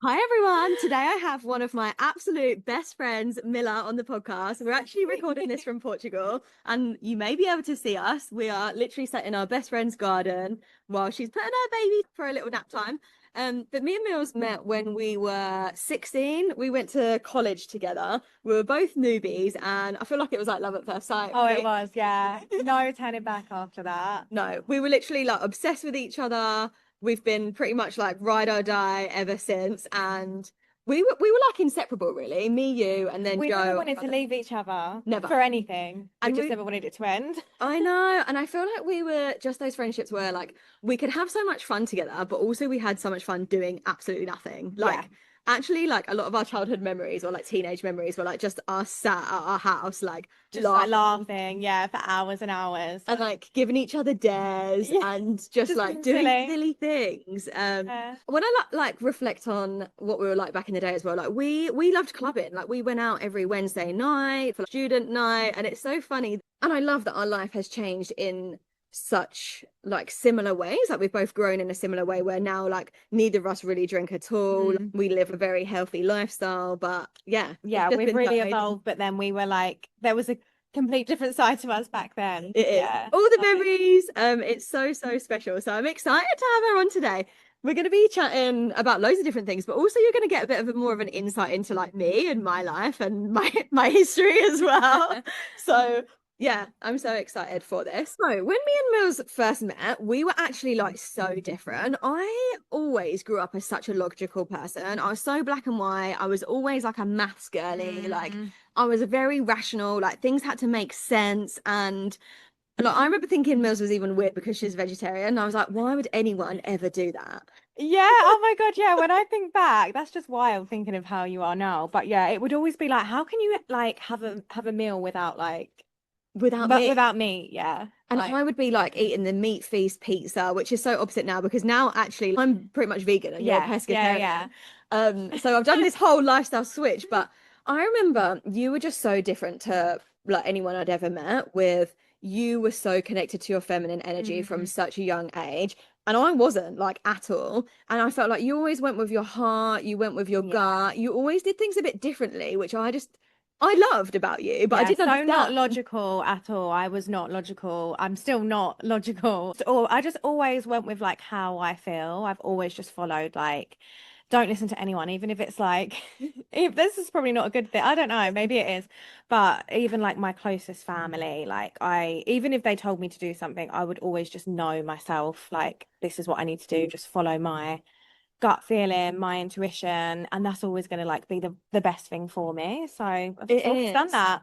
Hi everyone. Today I have one of my absolute best friends, Mila, on the podcast. We're actually recording this from Portugal, and you may be able to see us. We are literally sat in our best friend's garden while she's putting her baby for a little nap time. But me and Mills met when we were 16. We went to college together. We were both newbies, and I feel like it was like love at first sight. Oh, it was, yeah. No turning back after that. No, we were literally like obsessed with each other. We've been pretty much like ride or die ever since, and we were like inseparable, really. Me, you, and then We never Joe. wanted to leave each other Never. for anything. We And just we, never wanted it to end. I know, and I feel like we were just those friendships where like we could have so much fun together, but also we had so much fun doing absolutely nothing. Yeah, Like actually, like a lot of our childhood memories or like teenage memories were like just us sat at our house, like just like laughing laughing, yeah, for hours and hours. and like giving each other dares Yeah, and just just like being doing silly. silly things. Yeah. When I like reflect on what we were like back in the day as well, like we loved clubbing. Like we went out every Wednesday night for like, student night, and it's so funny. And I love that our life has changed in such like similar ways. Like we've both grown in a similar way where now like neither of us really drink at all. Mm. We live a very healthy lifestyle, but yeah, it's Yeah, just we've been so really amazing. evolved, but then we were like, there was a complete different side to us back then. It is. Yeah. All the memories. It's so special. So I'm excited to have her on today. We're going to be chatting about loads of different things, but also you're going to get a bit of a more of an insight into like me and my life and my history as well. So yeah, I'm so excited for this. So when me and Mills first met, we were actually like so different. I always grew up as such a logical person. I was so black and white. I was always like a maths girly. Like Mm. I was very rational. Like things had to make sense. And like I remember thinking Mills was even weird because she's vegetarian. And I was like, why would anyone ever do that? Yeah, oh my God, yeah. When I think back, that's just wild thinking of how you are now. But yeah, it would always be like, how can you like have a meal without like Without but me. without meat? Yeah. And Like I would be like eating the meat feast pizza, which is so opposite now because now actually I'm pretty much vegan and you're a yeah, yeah, yeah. pescatarian. So I've done this whole lifestyle switch, but I remember you were just so different to like anyone I'd ever met with you were so connected to your feminine energy from Mm, such a young age. And I wasn't like at all. And I felt like you always went with your heart, you went with your yeah. gut, you always did things a bit differently, which I loved about you, but I Yeah, didn't so not understand. logical at all. I was not logical. I'm still not logical. Or I just always went with like how I feel. I've always just followed like don't listen to anyone, even if it's like if this is probably not a good thing. I don't know, maybe it is. But even like my closest family, like I even if they told me to do something, I would always just know myself, like this is what I need to do, just follow my gut feeling, my intuition, and that's always going to like be the best thing for me. So I've It just always done is. that.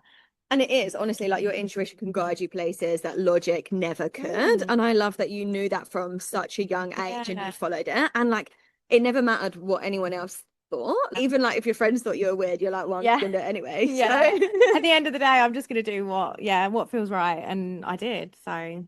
And it is honestly like your intuition can guide you places that logic never could. Mm, And I love that you knew that from such a young age and you yeah. followed it. And like it never mattered what anyone else thought. Even like if your friends thought you were weird, you're like, well, I'm just Yeah. gonna do it anyway. So Yeah. At the end of the day, I'm just gonna do what feels right. And I did. So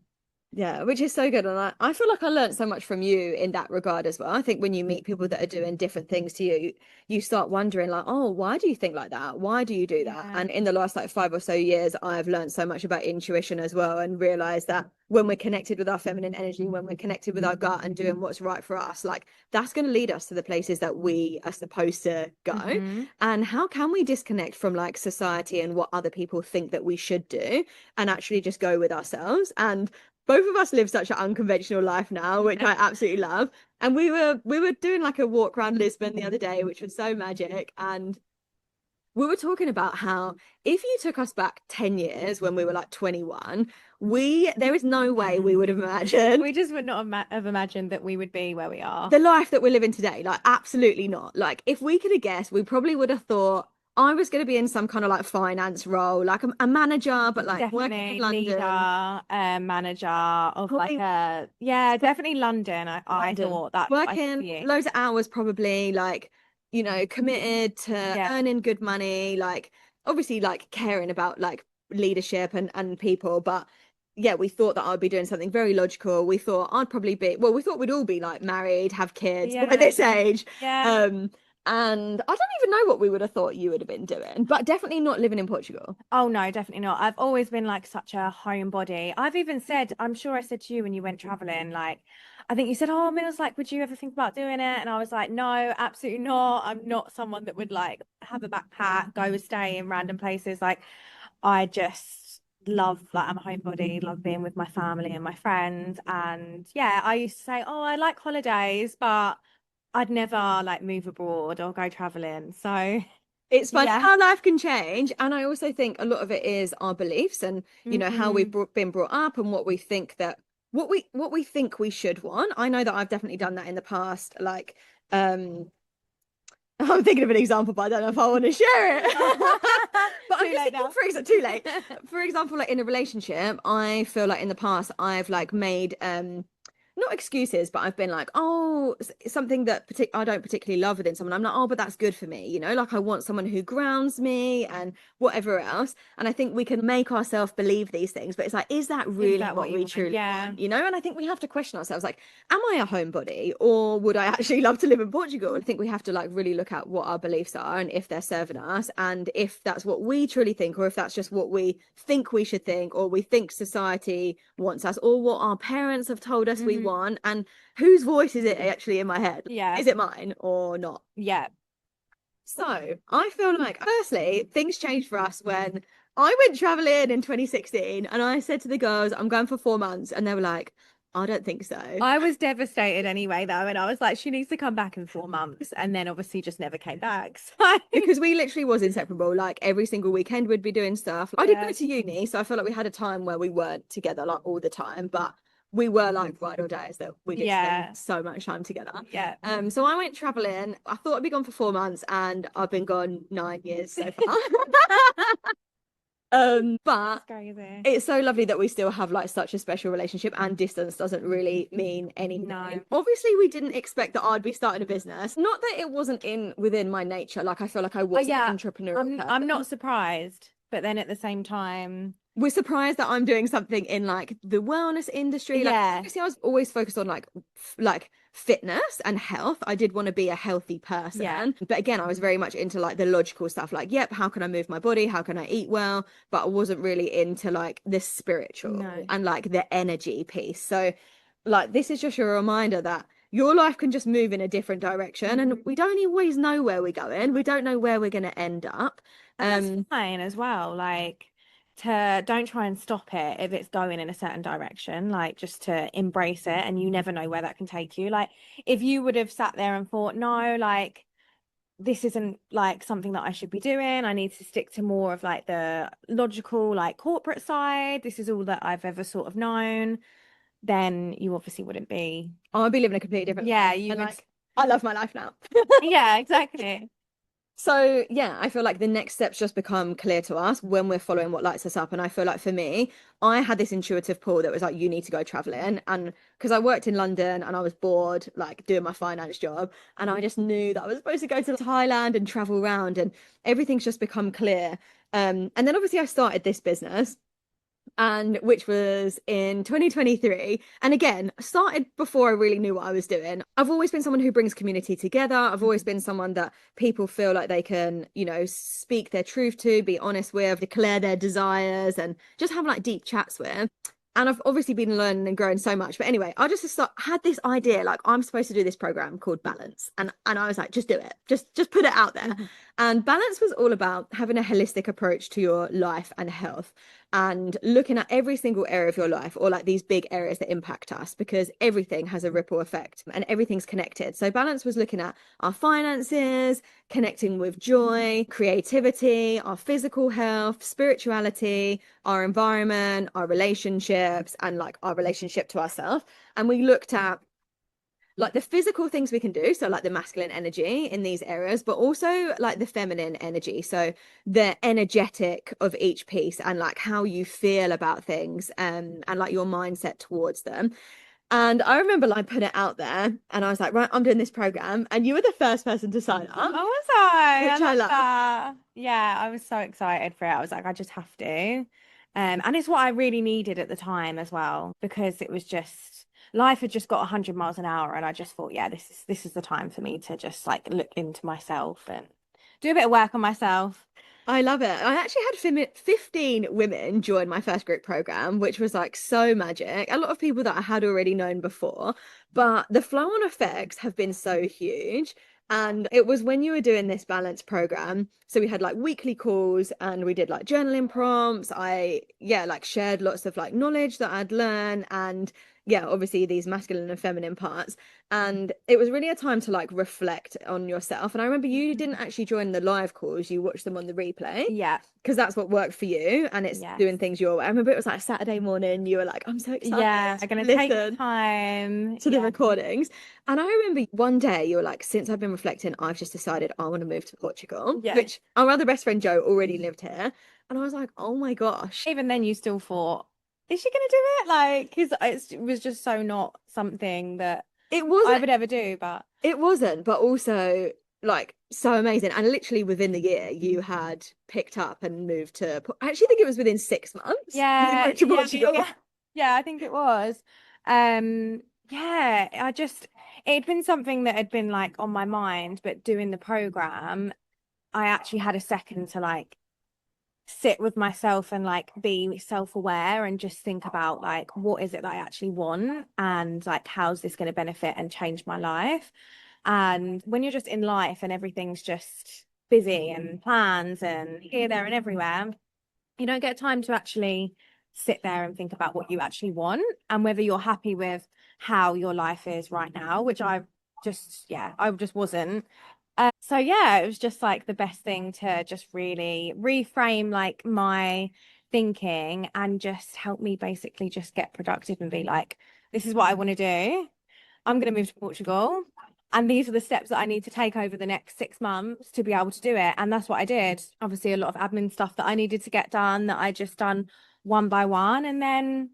yeah, which is so good. And I feel like I learned so much from you in that regard as well. I think when you meet people that are doing different things to you, you start wondering, like, oh, why do you think like that? Why do you do that? yeah. And in the last like 5 or so years, I've learned so much about intuition as well and realized that when we're connected with our feminine energy, when we're connected with our gut and doing what's right for us, like that's going to lead us to the places that we are supposed to go. Hmm. And how can we disconnect from like society and what other people think that we should do and actually just go with ourselves? And both of us live such an unconventional life now, which I absolutely love. And we were doing like a walk around Lisbon the other day, which was so magic. And we were talking about how if you took us back 10 years when we were like 21, we there is no way we would have imagined We just would not have imagined that we would be where we are. the life that we're living today. Like, absolutely not. Like, if we could have guessed, we probably would have thought I was going to be in some kind of like finance role, like a manager, but like working in Definitely leader, London, manager of like probably a yeah, definitely London. I London, thought that's I working see it. loads of hours, probably like, committed to Yeah. earning good money, like obviously like caring about like leadership and people. But yeah, we thought that I'd be doing something very logical. We thought I'd probably be, well, we thought we'd all be like married, have kids by Yeah. this age. Yeah. Um, And I don't even know what we would have thought you would have been doing, but definitely not living in Portugal. Oh no, definitely not. I've always been like such a homebody. I've even said, I'm sure I said to you when you went traveling, like, I think you said, oh, Mills, like, would you ever think about doing it? And I was like, no, absolutely not. I'm not someone that would like have a backpack, go stay in random places. Like, I just love, like, I'm a homebody, love being with my family and my friends. And yeah, I used to say, oh, I like holidays, but I'd never like move abroad or go traveling. So It's funny yeah. how life can change. And I also think a lot of it is our beliefs and, how we've Mm-mm. been brought up and what we think that what we think we should want. I know that I've definitely done that in the past. Like, I'm thinking of an example, but I don't know if I want to share it. But I'm Too just late thinking, now. for example, too late. For example, like in a relationship, I feel like in the past I've like made not excuses, but I've been like, oh, something that I don't particularly love within someone. I'm like, oh, but that's good for me, like I want someone who grounds me and whatever else. And I think we can make ourselves believe these things, but it's like, is that Is really that what what you we want? truly Yeah. want? And I think we have to question ourselves, like, am I a homebody or would I actually love to live in Portugal? I think we have to like really look at what our beliefs are and if they're serving us and if that's what we truly think or if that's just what we think we should think or we think society wants us or what our parents have told us we Hmm. want and whose voice is it actually in my head? Yeah. Is it mine or not? Yeah. So I feel like, firstly, things changed for us when I went traveling in 2016 and I said to the girls, I'm going for 4 months. And they were like, I don't think so. I was devastated anyway, though, and I was like, she needs to come back in 4 months, and then obviously just never came back. So Because we literally was inseparable. Like every single weekend we'd be doing stuff. I did go yeah, to uni, so I feel like we had a time where we weren't together like all the time, but we were like ride or dies that we did spend yeah, so much time together. yeah. So I went traveling. I thought I'd be gone for 4 months and I've been gone 9 years so far. But It's crazy. it's so lovely that we still have like such a special relationship and distance doesn't really mean No. anything. Obviously, we didn't expect that I'd be starting a business. Not that it wasn't in within my nature. Like I feel like I Oh was an yeah, entrepreneurial I'm not person. surprised, but then at the same time, We're surprised that I'm doing something in like the wellness industry. Like yeah, obviously I was always focused on like fitness and health. I did want to be a healthy yeah, person. But again, I was very much into like the logical stuff, like, yep, how can I move my body? How can I eat well? But I wasn't really into like the spiritual no. and like the energy piece. So like this is just a reminder that your life can just move in a different direction and we don't always know where we're going. We don't know where we're going to end up. And that's Um, fine as well. Like, to don't try and stop it if it's going in a certain direction, like just to embrace it, and you never know where that can take you. Like, if you would have sat there and thought, no, like this isn't like something that I should be doing. I need to stick to more of like the logical, like corporate side. This is all that I've ever sort of known. Then you obviously wouldn't be. I'll be living a completely different Yeah, life. you And would. like, I love my life now. Yeah, exactly. So yeah, I feel like the next steps just become clear to us when we're following what lights us up. And I feel like for me, I had this intuitive pull that was like, you need to go traveling. And because I worked in London and I was bored, like doing my finance job, and I just knew that I was supposed to go to Thailand and travel around, and everything's just become clear. And then obviously I started this business and which was in 2023. And again, started before I really knew what I was doing. I've always been someone who brings community together. I've always been someone that people feel like they can, speak their truth to, be honest with, declare their desires, and just have like deep chats with. And I've obviously been learning and growing so much. But anyway, I just had this idea like I'm supposed to do this program called Balance. And I was like, just do it. Just put it out there. And Balance was all about having a holistic approach to your life and health and looking at every single area of your life or like these big areas that impact us because everything has a ripple effect and everything's connected. So Balance was looking at our finances, connecting with joy, creativity, our physical health, spirituality, our environment, our relationships, and like our relationship to ourselves. And we looked at like the physical things we can do, so like the masculine energy in these areas, but also like the feminine energy, so the energetic of each piece and like how you feel about things and like your mindset towards them. And I remember like put it out there and I was like, right, I'm doing this program, and you were the first person to sign Oh, up, was I? I which I love love. that. Yeah, I was so excited for it. I was like, I just have to. And it's what I really needed at the time as well, because it was just life had just got 100 miles an hour, and I just thought, yeah, this is the time for me to just like look into myself and do a bit of work on myself. I love it. I actually had 15 women join my first group program, which was like so magic. A lot of people that I had already known before, but the flow on effects have been so huge. And it was when you were doing this balance program. So we had like weekly calls and we did like journaling prompts. Yeah, like shared lots of like knowledge that I'd learned and yeah, obviously these masculine and feminine parts. And it was really a time to like reflect on yourself. And I remember you didn't actually join the live calls, you watched them on the replay Yeah. because that's what worked for you and it's Yes. doing things your way. I remember it was like Saturday morning, you were like, I'm so excited Yeah, I'm to gonna take the listen time. to the Yeah. recordings. And I remember one day you were like, since I've been reflecting, I've just decided I want to move to Portugal, Yeah. which our other best friend Joe already lived here. And I was like, oh my gosh. Even then, you still thought, is she gonna do it? Like, because it was just so not something that It I wasn't would ever do. But It wasn't, but also like so amazing. And literally within the year, you had picked up and moved to. I actually think it was within 6 months you yeah, moved to yeah, yeah, Portugal. yeah. Yeah, I think it was. Yeah, it'd been something that had been like on my mind, but doing the program, I actually had a second to like sit with myself and like be self-aware and just think about like what is it that I actually want and like how's this going to benefit and change my life. And when you're just in life and everything's just busy and plans and here, there, and everywhere, you don't get time to actually sit there and think about what you actually want and whether you're happy with how your life is right now, which I just wasn't. So yeah, it was just like the best thing to just really reframe like my thinking and just help me basically just get productive and be like, this is what I want to do. I'm going to move to Portugal. And these are the steps that I need to take over the next 6 months to be able to do it. And that's what I did. Obviously, a lot of admin stuff that I needed to get done that I just done one by one. And then,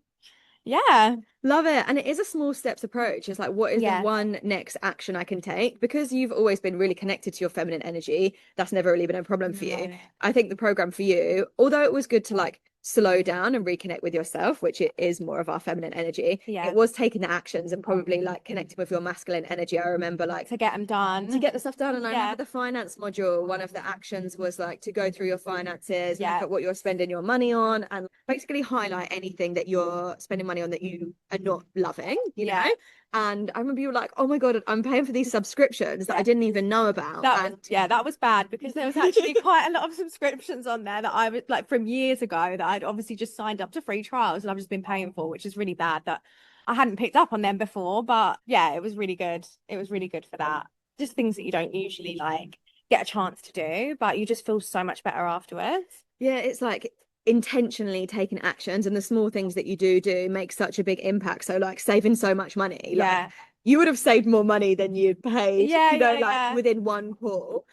yeah, Love it. And it is a small steps approach. It's like, what is the yeah, one next action I can take? Because you've always been really connected to your feminine energy, that's never really been a problem for you. no, I think the program for you, although it was good to like slow down and reconnect with yourself, which it is more of our feminine energy, it yeah, was taking the actions and probably like connecting with your masculine energy. I remember like to get them to done. get the stuff done. And I Yeah, remember the finance module, one of the actions was like to go through your finances, look yeah, at what you're spending your money on, and basically highlight anything that you're spending money on that you are not loving, you know? yeah, And I remember you were like, oh my God, I'm paying for these subscriptions that I yeah. didn't even know about. And That was bad because there was actually quite a lot of subscriptions on there that I was like from years ago that I'd obviously just signed up to free trials and I've just been paying for, which is really bad that I hadn't picked up on them before. But yeah, it was really good. It was really good for that. Just things that you don't usually like get a chance to do, but you just feel so much better afterwards. yeah, it's like intentionally taking actions and the small things that you do make such a big impact. So like saving so much money, like Yeah. you would have saved more money than you'd paid, Yeah, you know, yeah, like yeah. within one call.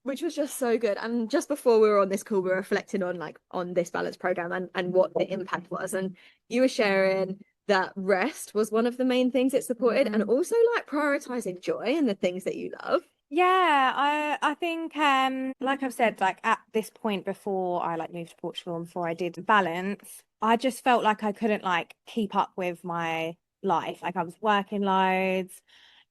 Which was just so good. And just before we were on this call, we were reflecting on like on this balance program and what the impact was. And you were sharing that rest was one of the main things it supported, and Mhm. also like prioritizing joy and the things that you love. Yeah, I think like I've said, like at this point before I like moved to Portugal and before I did balance, I just felt like I couldn't like keep up with my life. Like I was working loads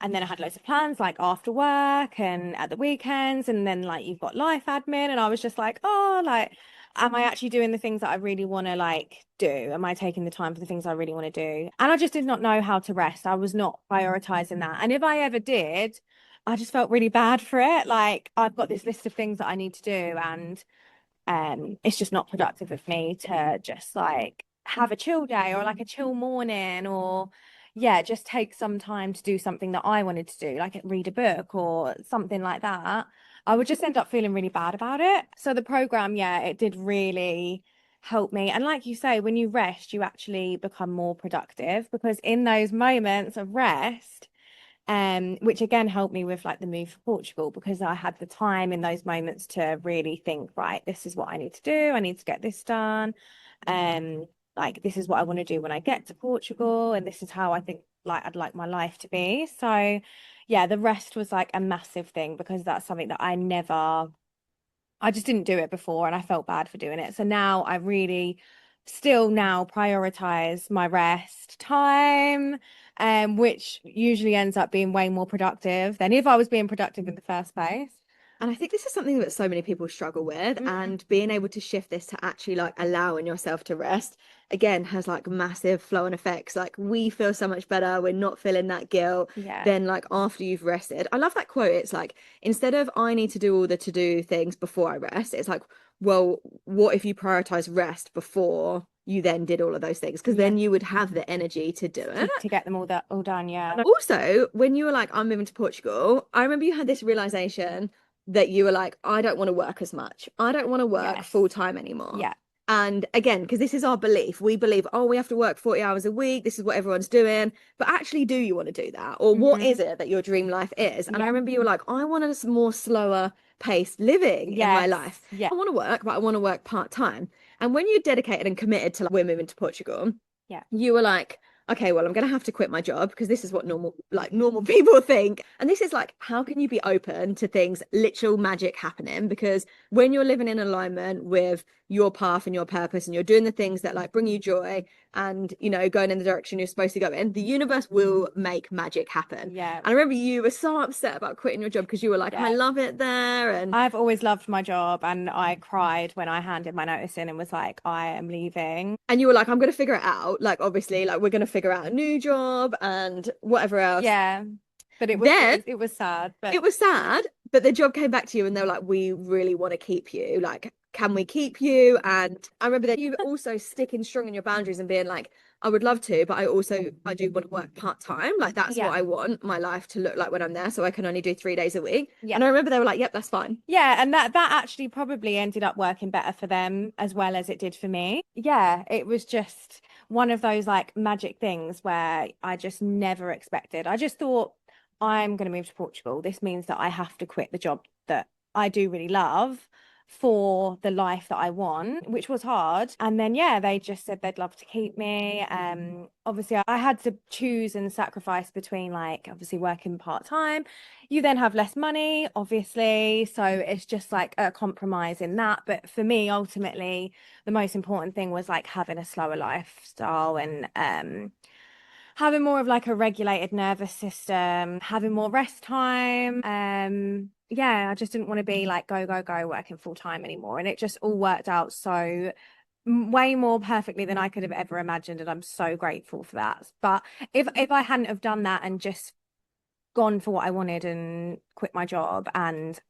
and then I had loads of plans like after work and at the weekends and then like you've got life admin and I was just like, oh, like am I actually doing the things that I really want to like do? Am I taking the time for the things I really want to do? And I just did not know how to rest. I was not prioritizing that. And if I ever did, I just felt really bad for it. Like I've got this list of things that I need to do, and it's just not productive of me to just like have a chill day or like a chill morning, or yeah, just take some time to do something that I wanted to do, like read a book or something like that. I would just end up feeling really bad about it. So the program, yeah, it did really help me. And like you say, when you rest, you actually become more productive because in those moments of rest which again helped me with like the move for Portugal because I had the time in those moments to really think, right, this is what I need to do. I need to get this done. Um, like this is what I want to do when I get to Portugal, and this is how I think like I'd like my life to be. So yeah, the rest was like a massive thing because that's something that I just didn't do it before and I felt bad for doing it. So now I really still now prioritize my rest time, which usually ends up being way more productive than if I was being productive in the first place. And I think this is something that so many people struggle with, and being able to shift this to actually like allowing yourself to rest again has like massive flow and effects. Like we feel so much better, we're not feeling that guilt. Yeah. Then like after you've rested, I love that quote. It's like instead of I need to do all the to do things before I rest, it's like, well, what if you prioritize rest before you then did all of those things? Because Yeah. then you would have the energy to do it. To get them all done, yeah. And also, when you were like, I'm moving to Portugal, I remember you had this realization that you were like, I don't want to work as much. I don't want to work Yes. full time anymore. Yeah. And again, because this is our belief, we believe, oh, we have to work 40 hours a week. This is what everyone's doing. But actually, do you want to do that? Or what is it that your dream life is? And I Yeah. remember you were like, I want a more slower paced living in my Yes. life. Yeah. I want to work, but I want to work part time. And when you dedicated and committed to like, we're moving to Portugal, Yeah. you were like, okay, well, I'm going to have to quit my job because this is what normal people think. And this is like, how can you be open to things, literal magic happening? Because when you're living in alignment with your path and your purpose and you're doing the things that like bring you joy and, you know, going in the direction you're supposed to go in, the universe will make magic happen. Yeah. And I remember you were so upset about quitting your job because you were like, Yeah. I love it there. And I've always loved my job, and I cried when I handed my notice in and was like, I am leaving. and you were like, I'm going to figure it out. Like, obviously, like we're going to figure out a new job and whatever else. Yeah. But Then it was sad. But it was sad, but the job came back to you and they were like, we really want to keep you. Like, can we keep you? And I remember that you also sticking strong in your boundaries and being like, I would love to, but I do want to work part time. Like that's Yeah. what I want my life to look like when I'm there. So I can only do 3 days a week. Yeah. And I remember they were like, yep, that's fine. Yeah, and that actually probably ended up working better for them as well as it did for me. Yeah, it was just one of those like magic things where I just never expected. I just thought I'm going to move to Portugal. This means that I have to quit the job that I do really love for the life that I want, which was hard. And then yeah, they just said they'd love to keep me. Obviously I had to choose and sacrifice between like obviously working part-time. You then have less money, obviously. So it's just like a compromise in that. But for me, ultimately, the most important thing was like having a slower lifestyle and having more of like a regulated nervous system, having more rest time. Yeah, I just didn't want to be like go, go, go working full time anymore. And it just all worked out so way more perfectly than I could have ever imagined. And I'm so grateful for that. But if I hadn't have done that and just gone for what I wanted and quit my job and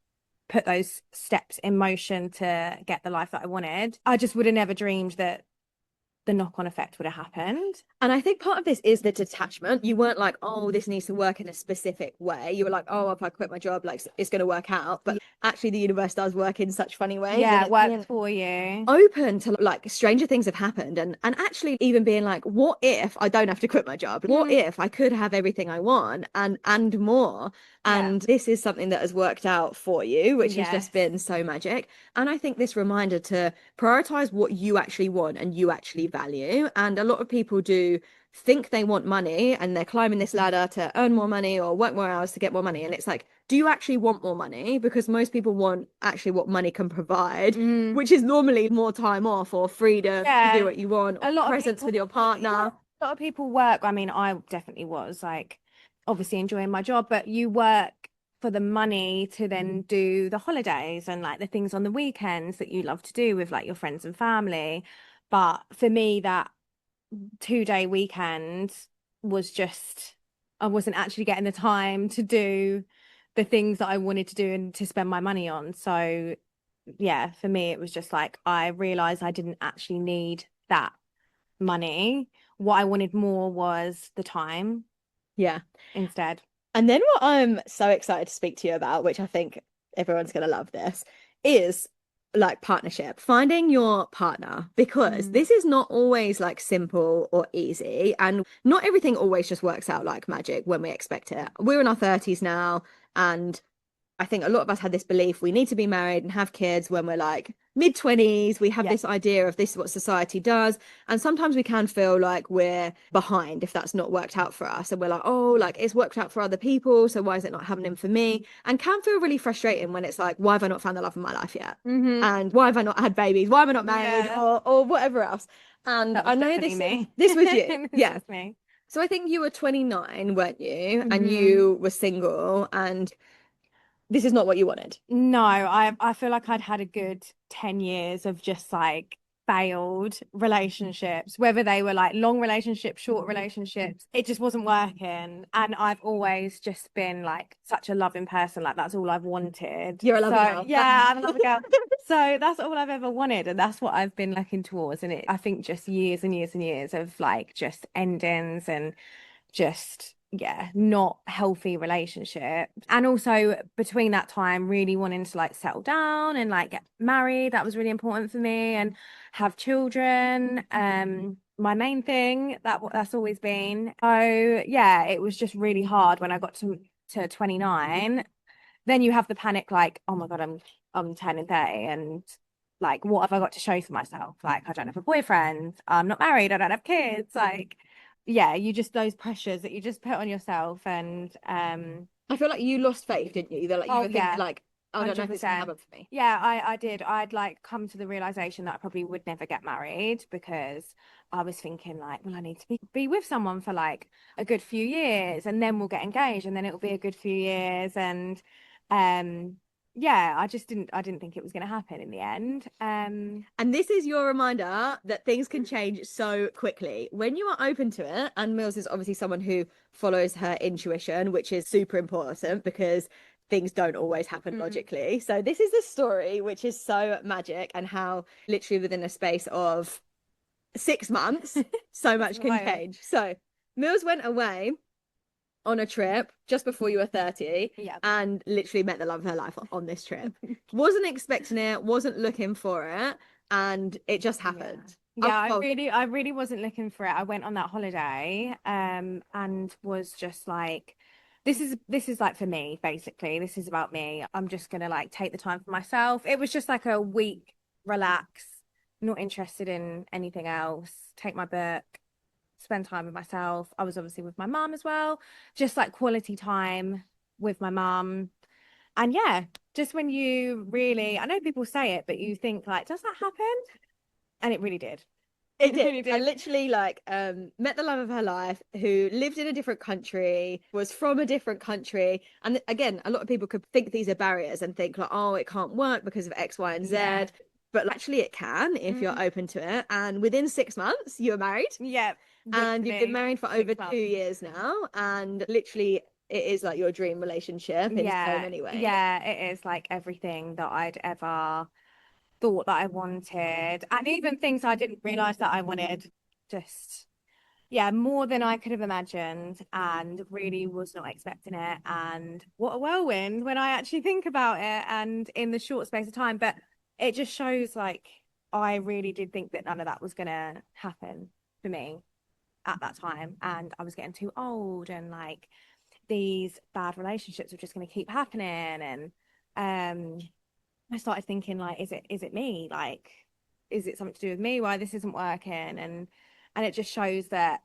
put those steps in motion to get the life that I wanted, I just would have never dreamed that the knock-on effect would have happened. And I think part of this is the detachment. You weren't like, oh, this needs to work in a specific way. You were like, oh, if I quit my job, like it's going to work out. But actually, the universe does work in such funny ways. Yeah, it works for you. Open to like stranger things have happened, and actually even being like, what if I don't have to quit my job? What if I could have everything I want and more? And this is something that has worked out for you, which has just been so magic. And I think this reminder to prioritize what you actually want and you actually value. And a lot of people do think they want money and they're climbing this ladder to earn more money or work more hours to get more money. And it's like, do you actually want more money? Because most people want actually what money can provide, which is normally more time off or freedom to do what you want, or presents with your partner. A lot of people work. I mean, I definitely was like obviously enjoying my job, but you work for the money to then do the holidays and like the things on the weekends that you love to do with like your friends and family. But for me, that 2-day weekend was just, I wasn't actually getting the time to do the things that I wanted to do and to spend my money on. So yeah, for me, it was just like, I realized I didn't actually need that money. What I wanted more was the time. Yeah. Instead. And then what I'm so excited to speak to you about, which I think everyone's going to love this, is like partnership, finding your partner, because this is not always like simple or easy. And not everything always just works out like magic when we expect it. We're in our 30s now, and I think a lot of us had this belief we need to be married and have kids when we're like mid-20s. We have this idea of this is what society does. And sometimes we can feel like we're behind if that's not worked out for us. And we're like, oh, like it's worked out for other people, so why is it not happening for me? And can feel really frustrating when it's like, why have I not found the love of my life yet? And why have I not had babies? Why am I not married? Or whatever else. And That I was know definitely me. this was you. This Yeah. was me. So I think you were 29, weren't you? And Hmm. you were single, and this is not what you wanted. No, I feel like I'd had a good 10 years of just like failed relationships, whether they were like long relationships, short relationships. It just wasn't working. And I've always just been like such a loving person. Like that's all I've wanted. You're a lover So girl. yeah, I'm a lover girl. So that's all I've ever wanted. And that's what I've been looking towards. And I think just years and years and years of like just endings and just yeah, not healthy relationship. And also between that time, really wanting to like settle down and like get married. That was really important for me and have children. My main thing that's always been. So yeah, it was just really hard when I got to 29. Then you have the panic like, oh my God, I'm turning 30 and like what have I got to show for myself? Like I don't have a boyfriend, I'm not married, I don't have kids. Like yeah, you just those pressures that you just put on yourself and I feel like you lost faith, didn't you? That like you oh were thinking yeah, like, I don't know if this can 100%. happen for me. Yeah, I did. I'd like come to the realization that I probably would never get married because I was thinking like, well, I need to be with someone for like a good few years and then we'll get engaged and then it'll be a good few years and um yeah, I didn't think it was going to happen in the end. And this is your reminder that things can change so quickly when you are open to it. And Mills is obviously someone who follows her intuition, which is super important because things don't always happen Mm. logically. So this is the story, which is so magic, and how literally within a space of 6 months, so It's much can wild. change. So Mills went away on a trip just before you were 30 Yeah. and literally met the love of her life on this trip. Wasn't expecting it, wasn't looking for it, and it just Yeah. happened. Yeah, Oh, I really wasn't looking for it. I went on that holiday, and was just like, this is like for me, basically. This is about me. I'm just gonna like take the time for myself. It was just like a week, relax, not interested in anything else, take my book, spend time with myself. I was obviously with my mum as well, just like quality time with my mum. And yeah, just when you really, I know people say it, but you think like, does that happen? And it really did. it It did. really I did. literally like met the love of her life who lived in a different country, was from a different country. And again, a lot of people could think these are barriers and think like, oh, it can't work because of X, Y, and Yeah. Z. But actually it can if you're Mm, open to it. And within 6 months, you were married. yeah, And you've been literally married for over six 2 years months. now, and literally it is like your dream relationship in so Yeah, many ways. yeah, it is like everything that I'd ever thought that I wanted, and even things I didn't realize that I wanted. Just, yeah, more than I could have imagined, and really was not expecting it. And what a whirlwind when I actually think about it, and in the short space of time. But it just shows like I really did think that none of that was gonna happen for me at that time, and I was getting too old, and like these bad relationships were just going to keep happening. And I started thinking like, is it me? Like, is it something to do with me why this isn't working? And it just shows that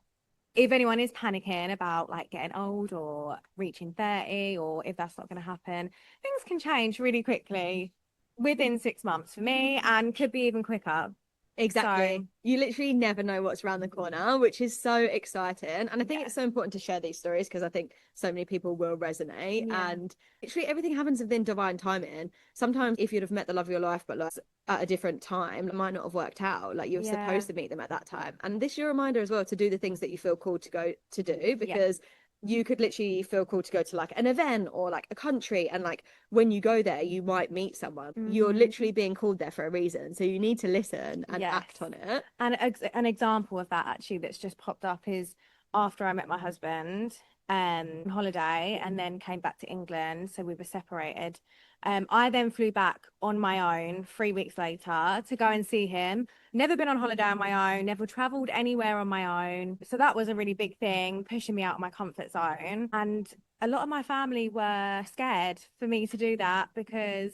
if anyone is panicking about like getting old or reaching 30, or if that's not going to happen, things can change really quickly within 6 months for me, and could be even quicker. So Exactly. You literally never know what's around the corner, which is so exciting. And I think yeah, it's so important to share these stories because I think so many people will resonate. yeah, And literally everything happens within divine timing. Sometimes if you'd have met the love of your life, but like at a different time, it might not have worked out. Like you were yeah, supposed to meet them at that time. And this is your reminder as well to do the things that you feel called to go to do yeah, because you could literally feel called to go to like an event or like a country, and like when you go there you might meet someone. You're hmm, literally being called there for a reason, so you need to listen and yes. act on it. And an example of that actually that's just popped up is after I met my husband on holiday and then came back to England. So we were separated. I then flew back on my own 3 weeks later to go and see him. Never been on holiday on my own, never traveled anywhere on my own. So that was a really big thing, pushing me out of my comfort zone. And a lot of my family were scared for me to do that because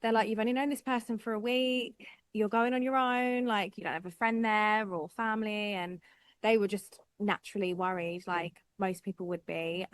they're like, you've only known this person for a week, you're going on your own, like you don't have a friend there or family. And they were just naturally worried, like most people would be.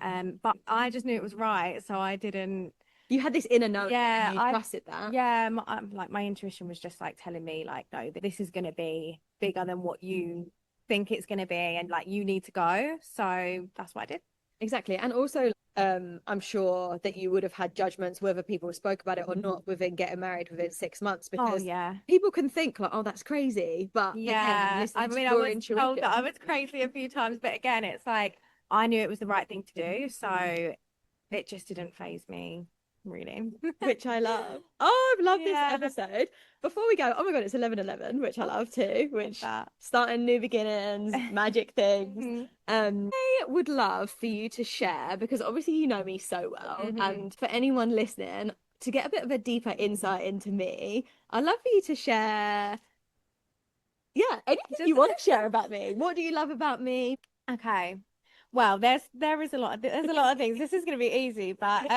But I just knew it was right. So I didn't You had this inner knowing and Yeah, you I trusted that. yeah, like my intuition was just like telling me like no, this is going to be bigger than what you think it's going to be, and like you need to go. So that's what I did. Exactly. And also, I'm sure that you would have had judgments whether people spoke about it or not within getting married within 6 months, Oh because yeah. people can think like, oh, that's crazy. But again, Yeah. I listen to mean, I your was told that I intuition, was crazy a few times, but again, it's like I knew it was the right thing to do, so it just didn't phase me, really. which I love. Oh, I love this Yeah. episode. Before we go, oh my God, it's 11:11, which I Oh, love too, love which that. starting new beginnings, magic things. hmm I would love for you to share, because obviously you know me so well, hmm and for anyone listening, to get a bit of a deeper insight into me, I'd love for you to share, yeah, anything Just you want to share about me. What do you love about me? okay. Well, there's a lot of things. This is going to be easy, but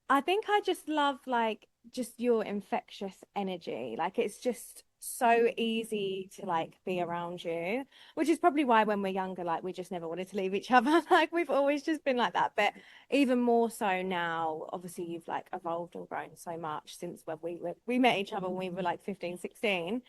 I think I just love like just your infectious energy. Like it's just so easy to like be around you, which is probably why when we're younger, like we just never wanted to leave each other. Like we've always just been like that. But even more so now, obviously you've like evolved and grown so much since when we met each other when we were like 15, 16.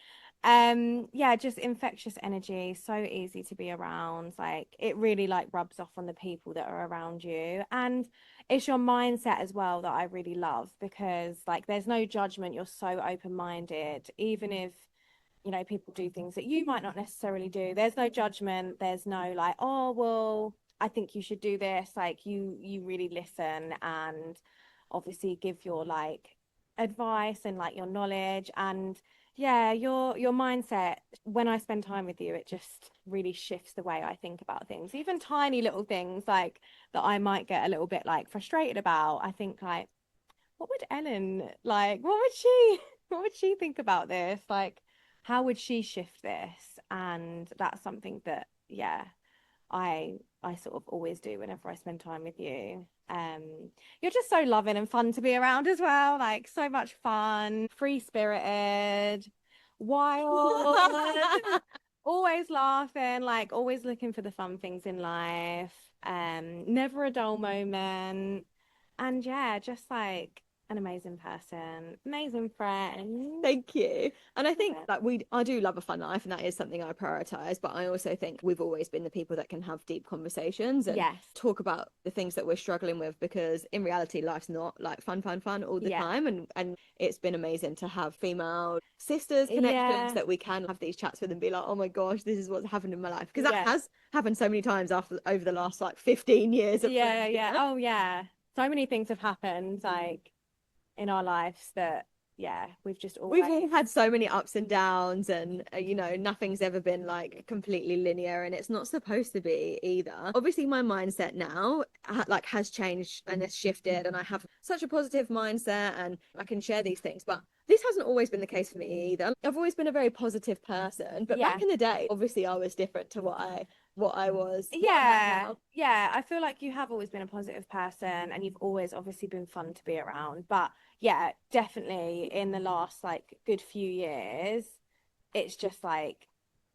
Yeah, just infectious energy, so easy to be around. Like it really like rubs off on the people that are around you. And it's your mindset as well that I really love because like there's no judgment. You're so open-minded, even if people do things that you might not necessarily do. There's no judgment. There's no like, oh, well, I think you should do this. Like you really listen and obviously give your like advice and like your knowledge and yeah, your mindset when I spend time with you, it just really shifts the way I think about things. Even tiny little things like that I might get a little bit like frustrated about. I think like, what would Ellen like? What would she think about this? Like, how would she shift this? And that's something that, yeah, I sort of always do whenever I spend time with you. You're just so loving and fun to be around as well. Like so much fun, free spirited, wild, always laughing, like always looking for the fun things in life. Never a dull moment. And yeah, just like an amazing person, amazing friend. Thank you. And I Love think it. that I do love a fun life, and that is something I prioritize. But I also think we've always been the people that can have deep conversations and Yes. talk about the things that we're struggling with, because in reality, life's not like fun, fun, fun all the Yeah. time. And it's been amazing to have female sisters connections Yeah. that we can have these chats with and be like, oh my gosh, this is what's happened in my life. Because that Yeah. has happened so many times after over the last like 15 years of Yeah. Yeah. friendship. Oh, yeah. So many things have happened like in our lives that, yeah, we've just We've all always, had so many ups and downs, and nothing's ever been like completely linear, and it's not supposed to be either. Obviously my mindset now like has changed and has shifted, and I have such a positive mindset and I can share these things, but this hasn't always been the case for me either. I've always been a very positive person, but yeah. back in the day obviously I was different to what I am Yeah, now. yeah. I feel like you have always been a positive person and you've always obviously been fun to be around. But yeah, definitely in the last like good few years, it's just like,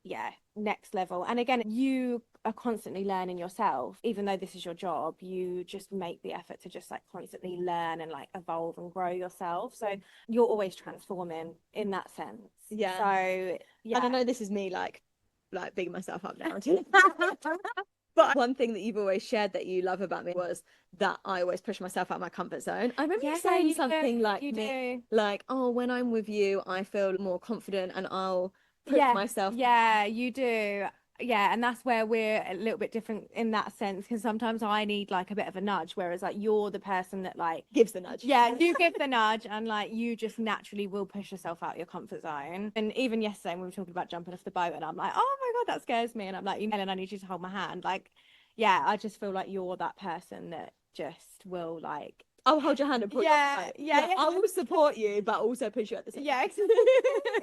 yeah, next level. And again, you are constantly learning yourself, even though this is your job, you just make the effort to just like constantly learn and like evolve and grow yourself. So you're always transforming in that sense. Yeah. So And I yeah. know this is me like bigging myself up now. But one thing that you've always shared that you love about me was that I always push myself out of my comfort zone. I remember you Yeah, saying you do. something like You me, do. like, oh, when I'm with you, I feel more confident and I'll push Yeah, myself. yeah, you do. Yeah, and that's where we're a little bit different in that sense because sometimes I need like a bit of a nudge, whereas like you're the person that like, Gives the nudge. yeah, you give the nudge and like you just naturally will push yourself out your comfort zone. And even yesterday when we were talking about jumping off the boat and I'm like, oh my God, that scares me. And I'm like, Ellen, I need you to hold my hand. Like, yeah, I just feel like you're that person that just will like, I'll hold your hand and pull you yeah, up. yeah, Yeah, yeah. I will support you, but also push you at the same Yeah, time. exactly.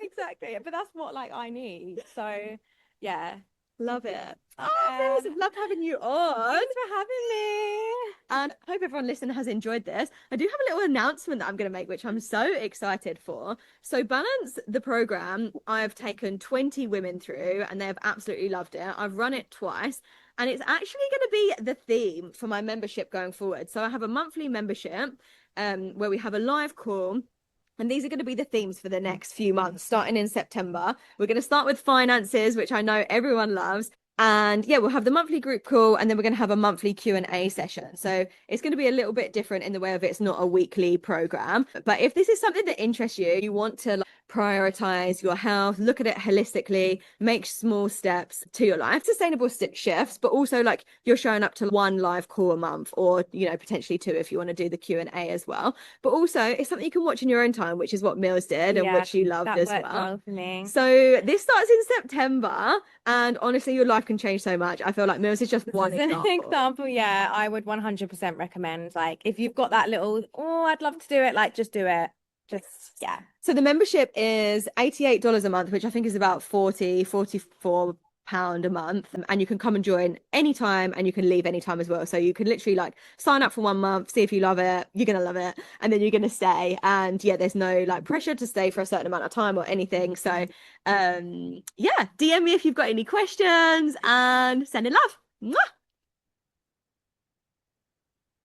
Exactly. But that's what like I need. So yeah. Love it. Oh, Yeah. Rose, I've loved having you on. Thanks for having me. And I hope everyone listening has enjoyed this. I do have a little announcement that I'm going to make, which I'm so excited for. So, Balance the program, I've taken 20 women through and they've absolutely loved it. I've run it twice, and it's actually going to be the theme for my membership going forward. So, I have a monthly membership. where we have a live call. And these are going to be the themes for the next few months, starting in September. We're going to start with finances, which I know everyone loves. And yeah, we'll have the monthly group call, and then we're going to have a monthly Q&A session. So it's going to be a little bit different in the way of it's not a weekly program. But if this is something that interests you, you want to prioritize your health, look at it holistically, make small steps to your life, sustainable shifts, but also like you're showing up to one live call a month, or potentially two if you want to do the Q&A as well. But also it's something you can watch in your own time, which is what Mills did and Yeah, which you loved that as worked well. well for me. So this starts in September, and honestly, your life can change so much. I feel like Mills is just one As an example. example, yeah, I would 100% recommend, like, if you've got that little, oh, I'd love to do it, like, just do it. Just, yeah. So the membership is $88 a month, which I think is about 44 pound a month. And you can come and join anytime, and you can leave anytime as well. So you can literally like sign up for 1 month, see if you love it, you're gonna love it, and then you're gonna stay. And yeah, there's no like pressure to stay for a certain amount of time or anything. So yeah, DM me if you've got any questions, and send in love. Mwah!